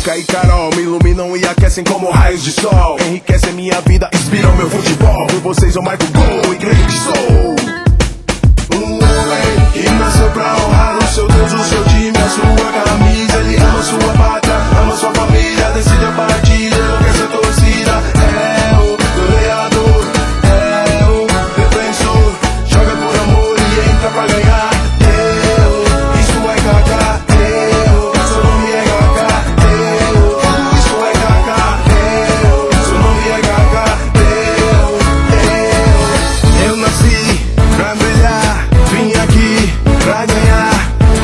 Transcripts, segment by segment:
Luca e Carol me iluminam e aquecem como raios de sol. Enriquecem minha vida, inspiram meu futebol. Por vocês eu marco gol e creio que sou um homem que nasceu pra honrar o seu Deus, o seu time, a sua camisa. Ele ama sua pátria, ama sua família. Decide a partida, enlouquece a torcida. É o goleador, é o defensor. Joga por amor e entra pra ganhar. Isso é Kaká. Seu nome é Kaká. Isso é Kaká. Seu nome é Kaká. Eu nasci pra brilhar, vim aqui pra ganhar.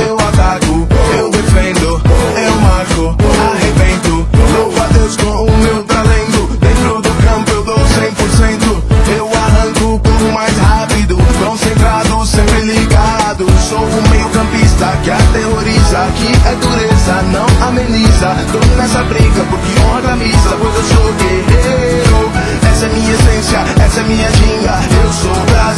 Eu ataco, eu defendo, eu marco, arrebento. Louvo a Deus com o meu talento. Dentro do campo eu dou 100%. Eu arranco o povo mais rápido, concentrado, sempre ligado. Sou o meio campista que aterroriza, que é dureza, não ameniza. Tô nessa briga porque honra a camisa, pois eu sou guerreiro. Essa é minha essência, essa é minha ginga. Eu sou bravo.